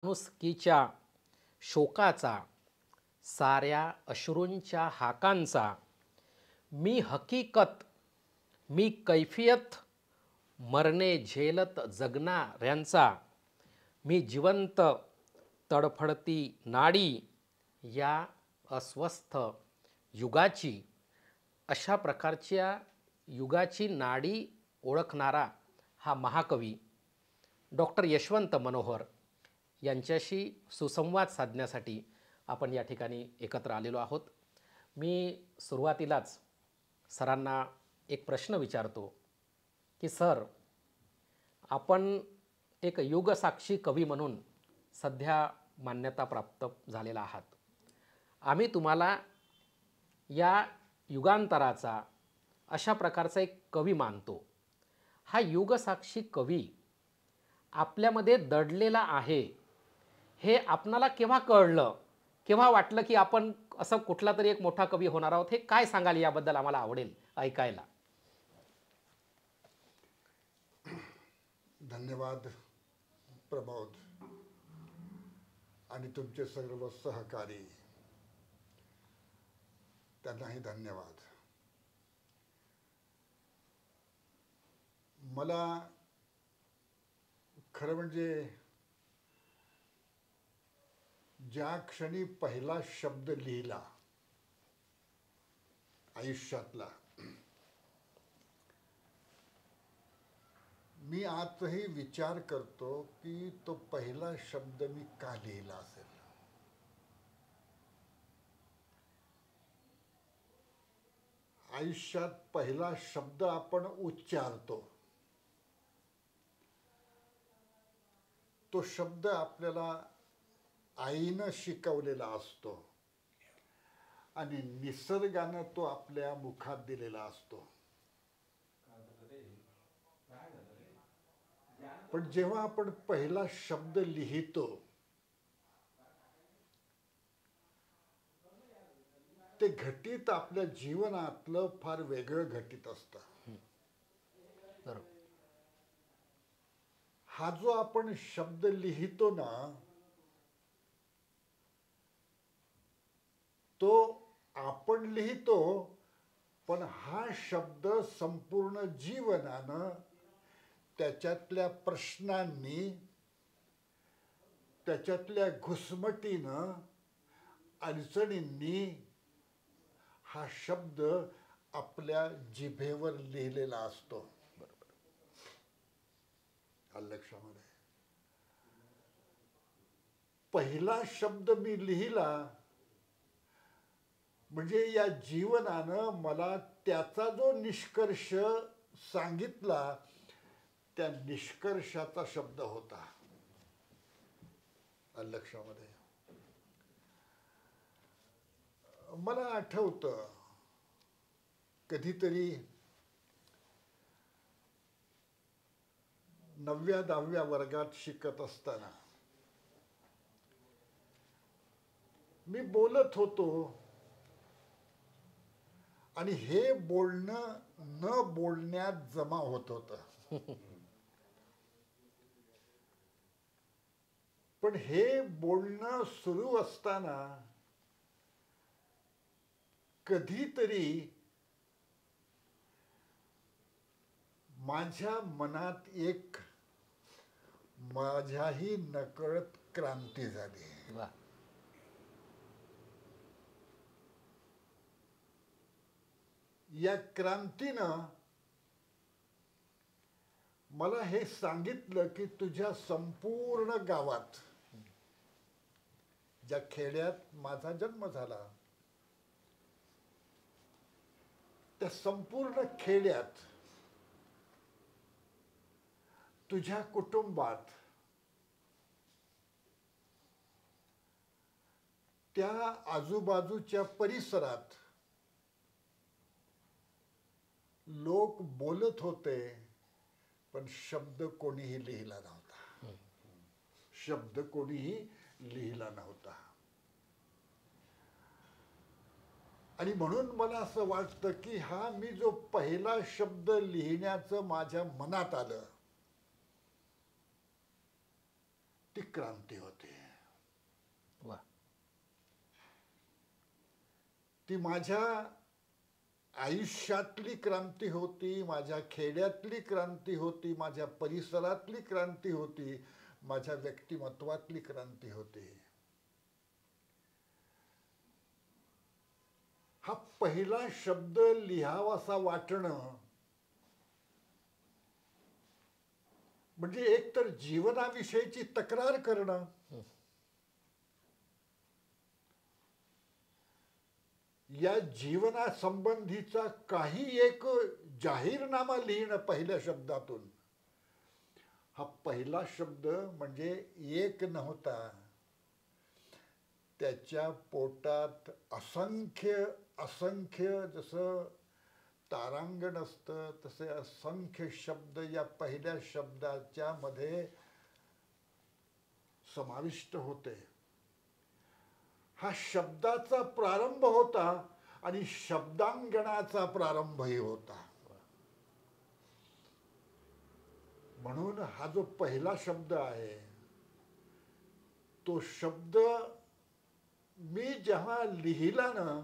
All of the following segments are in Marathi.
नुसकीच्या शोकाचा, साऱ्या अश्रूंच्या हाकांचा, मी हकीकत, मी कैफियत, मरणे झेलत जगणाऱ्यांचा, मी जिवंत तडफडती नाडी, या अस्वस्थ युगाची, अशा प्रकारच्या युगाची नाडी ओळखणारा हा महाकवी डॉक्टर यशवंत मनोहर यांच्याशी सुसंवाद साधण्यासाठी आपण या ठिकाणी एकत्र आलेलो आहोत. मी सुरुवातीलाच सरांना एक प्रश्न विचारतो की सर, आपण एक युगसाक्षी कवी म्हणून सध्या मान्यता प्राप्त झालेला आहात. आम्ही तुम्हाला या युगांतराचा अशा प्रकारचा एक कवी मानतो. हा युगसाक्षी कवी आपल्यामध्ये दडलेला आहे हे आपणाला केव्हा कळलं, केव्हा वाटलं की आपण असं कुठला तरी एक मोठा कवी होणार आहोत? हे काय सांगाल याबद्दल? आम्हाला आवडेल ऐकायला. धन्यवाद प्रमोद आणि तुमचे सर्व सहकारी, त्यांनाही धन्यवाद. मला खरं म्हणजे ज्या क्षणी पहिला शब्द लिहिला आयुष्यातला, मी आजही विचार करतो की तो पहिला शब्द मी का लिहिला असेल. आयुष्यात पहिला शब्द आपण उच्चारतो, तो शब्द आपल्याला आईनं शिकवलेला असतो आणि निसर्गानं तो आपल्या मुखात दिलेला असतो. पण जेव्हा आपण पहिला शब्द लिहितो ते घटित आपल्या जीवनातलं फार वेगळं घटित असतं. हा जो आपण शब्द लिहितो ना, तो आपण लिहितो, पण हा शब्द संपूर्ण जीवनानं त्याच्यातल्या प्रश्नांनी, त्याच्यातल्या घुसमटीनं, अडचणींनी हा शब्द आपल्या जिभेवर लिहिलेला असतो. लक्षामध्ये पहिला शब्द मी लिहिला म्हणजे या जीवनानं मला त्याचा जो निष्कर्ष सांगितला, त्या निष्कर्षाचा शब्द होता. लक्षामध्ये मला आठवतं कधीतरी 9व्या-10व्या वर्गात शिकत असताना मी बोलत होतो आणि हे बोलणं न बोलण्यात जमा होत होतं. पण हे बोलणं सुरू असताना कधीतरी माझ्या मनात एक माझ्याही नकळत क्रांती झाली. या क्रांतीनं मला हे सांगितलं की तुझ्या संपूर्ण गावात, ज्या खेड्यात माझा जन्म झाला, त्या संपूर्ण खेड्यात, तुझ्या कुटुंबात, त्या आजूबाजूच्या परिसरात लोक बोलत होते, पण शब्द कोणीही लिहिला नव्हता. शब्द कोणीही लिहिला नव्हता. आणि म्हणून मला असं वाटतं की हा मी जो पहिला शब्द लिहिण्याचं माझ्या मनात आलं, ती क्रांती होती. ती माझ्या आयुष्यातली क्रांती होती, माझ्या खेड्यातली क्रांती होती, माझ्या परिसरातली क्रांती होती, माझ्या व्यक्तिमत्वातली क्रांती होती. हा पहिला शब्द लिहावासा वाटणं म्हणजे एक तर जीवनाविषयीची तक्रार करणं, या जीवनासंबंधीचा काही एक जाहीरनामा लिहिणं पहिल्या शब्दातून. हा पहिला शब्द म्हणजे एक नव्हता, त्याच्या पोटात असंख्य असंख्य, जसं तारांगण असतं तसे असंख्य शब्द या पहिल्या शब्दाच्या मध्ये समाविष्ट होते. हा शब्दाचा प्रारंभ होता आणि शब्दांगणाचा प्रारंभही होता. म्हणून हा जो पहिला शब्द आहे, तो शब्द मी जेव्हा लिहिला ना,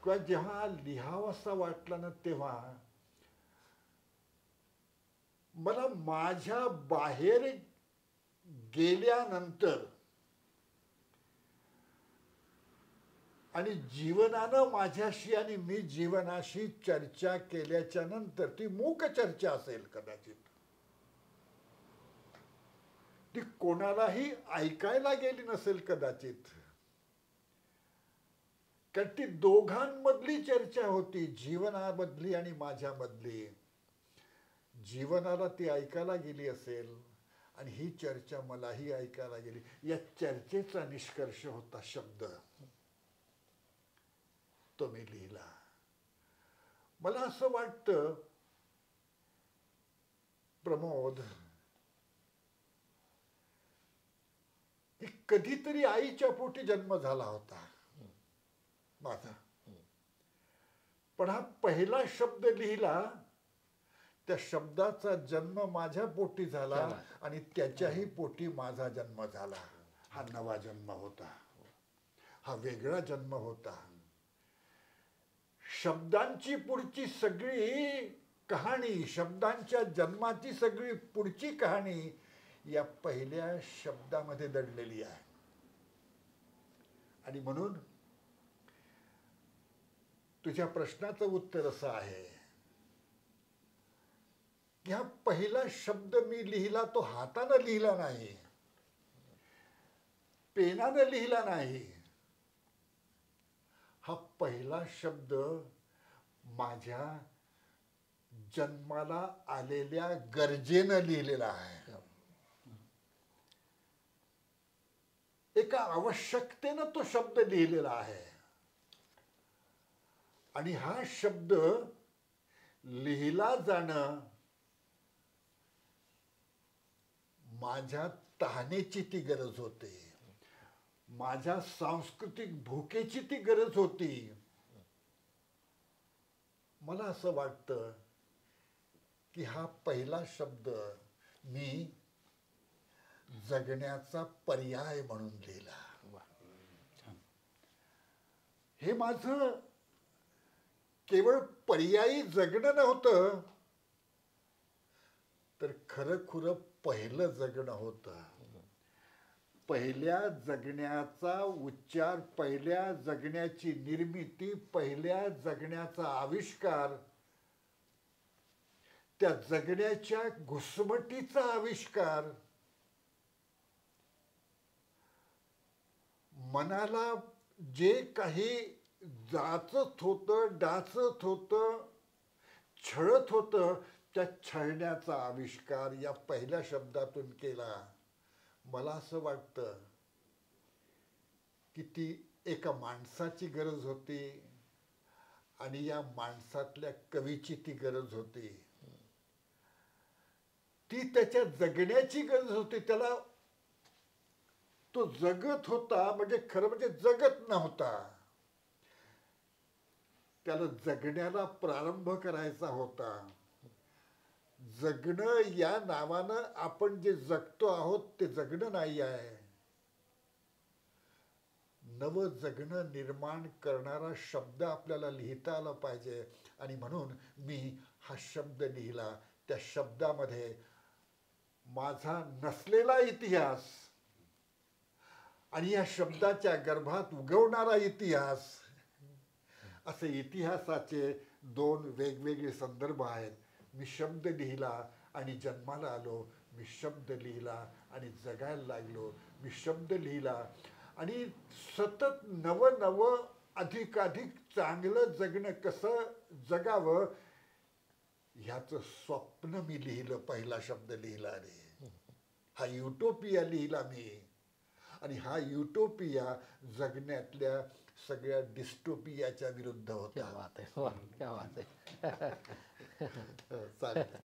किंवा जेव्हा लिहावासा वाटला ना, तेव्हा मला माझ्या बाहेर गेल्यानंतर आणि जीवनानं माझ्याशी आणि मी जीवनाशी चर्चा केल्याच्या नंतर, ती मूक चर्चा असेल कदाचित, ती कोणालाही ऐकायला गेली नसेल कदाचित, कारण ती दोघांमधली चर्चा होती, जीवनामधली आणि माझ्यामधली. जीवनाला ती ऐकायला गेली असेल आणि ही चर्चा मलाही ऐकायला गेली. या चर्चेचा निष्कर्ष होता शब्द, तो मी लिहिला. मला असं वाटतं प्रमोद, की कधीतरी आईच्या पोटी जन्म झाला होता माझा, पण हा पहिला शब्द लिहिला, त्या शब्दाचा जन्म माझ्या पोटी झाला आणि त्याच्याही पोटी माझा जन्म झाला. हा नवा जन्म होता, हा वेगळा जन्म होता. शब्दांची पुढची सगळी कहाणी, शब्दांच्या जन्माची सगळी पुढची कहाणी या पहिल्या शब्दामध्ये दडलेली आहे. आणि म्हणून तुझ्या प्रश्नाचं उत्तर असं आहे की हा पहिला शब्द मी लिहिला, तो हातानं लिहिला नाही, पेनानं लिहिला नाही. हा पहिला शब्द माझ्या जन्माला आलेल्या गरजेनं लिहिलेला आहे, एका आवश्यकतेनं तो शब्द लिहिलेला आहे. आणि हा शब्द लिहिला जाणं माझ्या तहानेची ती गरज होती, माझ्या सांस्कृतिक भूकेची ती गरज होती. मला असं वाटतं की हा पहिला शब्द मी जगण्याचा पर्याय म्हणून लिहिला. हे माझं केवळ पर्यायी जगणं नव्हतं, तर खरं खुरं पहिलं जगणं होतं. पहिल्या जगण्याचा उच्चार, पहिल्या जगण्याची निर्मिती, पहिल्या जगण्याचा आविष्कार, त्या जगण्याच्या घुसमटीचा आविष्कार, मनाला जे काही जाचत होतं, डाचत होतं, छळत होतं, त्या छळण्याचा आविष्कार या पहिल्या शब्दातून केला. मला असं वाटतं की ती एका माणसाची गरज होती आणि या माणसातल्या कवीची ती गरज होती. ती त्याच्या जगण्याची गरज होती. त्याला तो जगत होता, म्हणजे खरं म्हणजे जगत नव्हता, त्याला जगण्याला प्रारंभ करायचा होता. जगणं या नावानं आपण जे जगतो आहोत ते जगणं नाही आहे. नवं जगणं निर्माण करणारा शब्द आपल्याला लिहिता आला पाहिजे. आणि म्हणून मी हा शब्द लिहिला. त्या शब्दामध्ये माझा नसलेला इतिहास आणि या शब्दाच्या गर्भात उगवणारा इतिहास, असे इतिहासाचे दोन वेगवेगळे संदर्भ आहेत. मी शब्द लिहिला आणि जन्माला आलो, मी शब्द लिहिला आणि जगायला लागलो, मी शब्द लिहिला आणि सतत नवं नवं अधिकाधिक चांगलं जगणं कसं जगावं ह्याचं स्वप्न मी लिहिलं. पहिला शब्द लिहिला रे, हा युटोपिया लिहिला मी. आणि हा युटोपिया जगण्यातल्या सगळ्या डिस्टोपियाच्या विरुद्ध होता. क्या बात है, वाह, क्या बात है. चालेल.